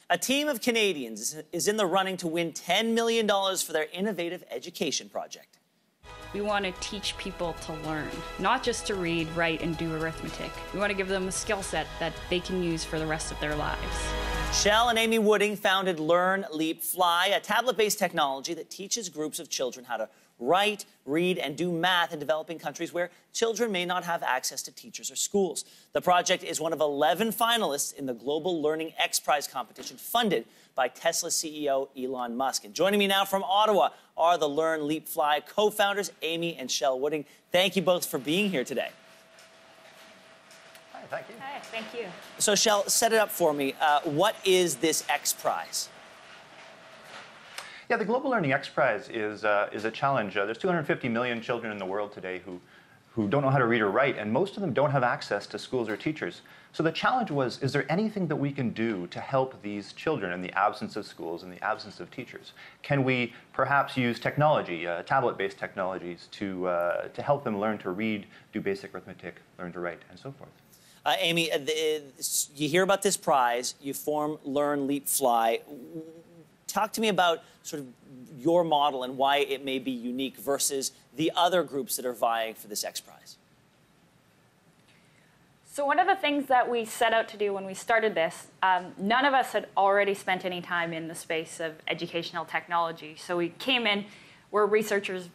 A team of Canadians is in the running to win $10 million for their innovative education project. We want to teach people to learn, not just to read, write, and do arithmetic. We want to give them a skill set that they can use for the rest of their lives. Shell and Amy Wooding founded Learn, Leap, Fly, a tablet-based technology that teaches groups of children how to write, read, and do math in developing countries where children may not have access to teachers or schools. The project is one of 11 finalists in the Global Learning X Prize competition funded by Tesla CEO Elon Musk. And joining me now from Ottawa are the Learn, Leap, Fly co-founders, Amy and Shell Wooding. Thank you both for being here today. Hi, thank you. Hi, thank you. So, Shell, set it up for me. What is this X Prize? Yeah, the Global Learning X Prize is a challenge. There's 250 million children in the world today who don't know how to read or write, and most of them don't have access to schools or teachers. So the challenge was, is there anything that we can do to help these children in the absence of schools, in the absence of teachers? Can we perhaps use technology, tablet-based technologies, to help them learn to read, do basic arithmetic, learn to write, and so forth? Amy, you hear about this prize, you form Learn, Leap, Fly. Talk to me about sort of your model and why it may be unique versus the other groups that are vying for this X Prize. So one of the things that we set out to do when we started this, none of us had already spent any time in the space of educational technology. So we came in, we're researchers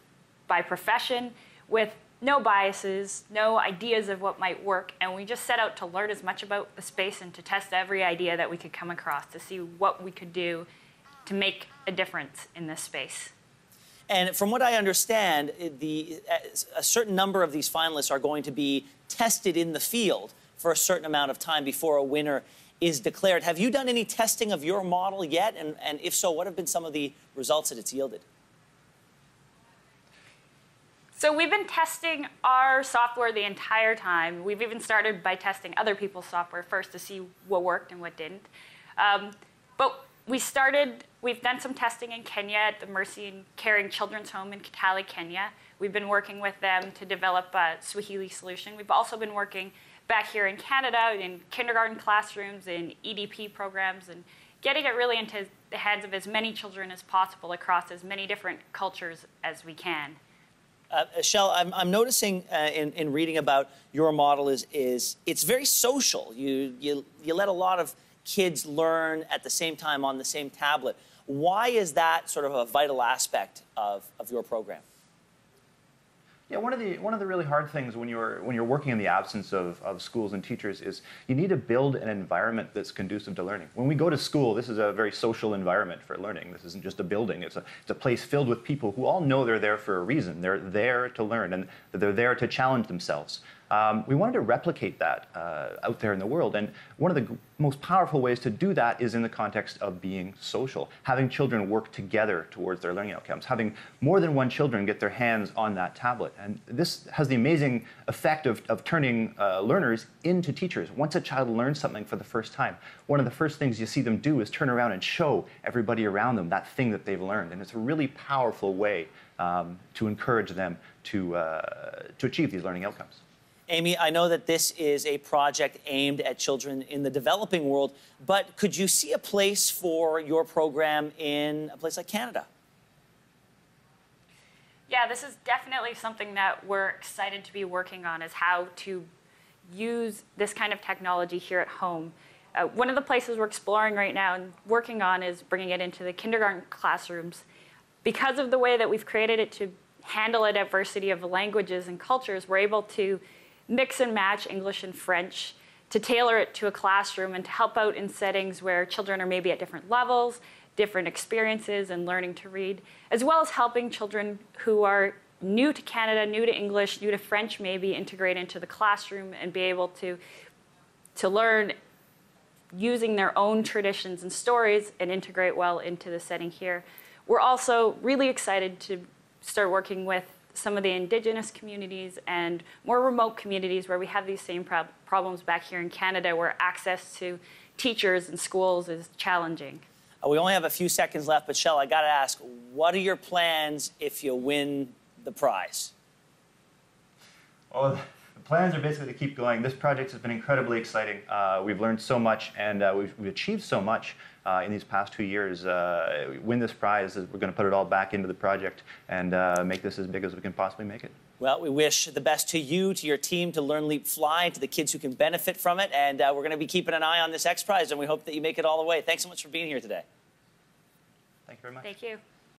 by profession with no biases, no ideas of what might work, and we just set out to learn as much about the space and to test every idea that we could come across to see what we could do to make a difference in this space. And from what I understand, a certain number of these finalists are going to be tested in the field for a certain amount of time before a winner is declared. Have you done any testing of your model yet? And if so, what have been some of the results that it's yielded? So we've been testing our software the entire time. We've even started by testing other people's software first to see what worked and what didn't. But we've done some testing in Kenya at the Mercy and Caring Children's Home in Kitale, Kenya. We've been working with them to develop a Swahili solution. We've also been working back here in Canada in kindergarten classrooms, in EDP programs, and getting it really into the hands of as many children as possible across as many different cultures as we can. Shell, I'm noticing in reading about your model is it's very social. You let a lot of kids learn at the same time on the same tablet. Why is that sort of a vital aspect of your program? Yeah, one of the really hard things when you're working in the absence of schools and teachers is you need to build an environment that's conducive to learning. When we go to school, this is a very social environment for learning. This isn't just a building. It's a place filled with people who all know they're there for a reason. They're there to learn, and they're there to challenge themselves. We wanted to replicate that out there in the world, and one of the most powerful ways to do that is in the context of being social, having children work together towards their learning outcomes, having more than one children get their hands on that tablet. And this has the amazing effect of turning learners into teachers. Once a child learns something for the first time, one of the first things you see them do is turn around and show everybody around them that thing that they've learned. And it's a really powerful way to encourage them to achieve these learning outcomes. Amy, I know that this is a project aimed at children in the developing world, but could you see a place for your program in a place like Canada? Yeah, this is definitely something that we're excited to be working on, is how to use this kind of technology here at home. One of the places we're exploring right now and working on is bringing it into the kindergarten classrooms. Because of the way that we've created it to handle a diversity of languages and cultures, we're able to mix and match English and French to tailor it to a classroom and to help out in settings where children are maybe at different levels, different experiences and learning to read, as well as helping children who are new to Canada, new to English, new to French maybe, integrate into the classroom and be able to learn using their own traditions and stories and integrate well into the setting here. We're also really excited to start working with some of the Indigenous communities and more remote communities where we have these same problems back here in Canada, where access to teachers and schools is challenging. We only have a few seconds left, but Shell, I got to ask, what are your plans if you win the prize? Well, the plans are basically to keep going. This project has been incredibly exciting. We've learned so much, and we've achieved so much in these past 2 years. Win this prize, we're going to put it all back into the project and make this as big as we can possibly make it. Well, we wish the best to you, to your team, to Learn, Leap, Fly, to the kids who can benefit from it. And we're going to be keeping an eye on this X Prize, and we hope that you make it all the way. Thanks so much for being here today. Thank you very much. Thank you.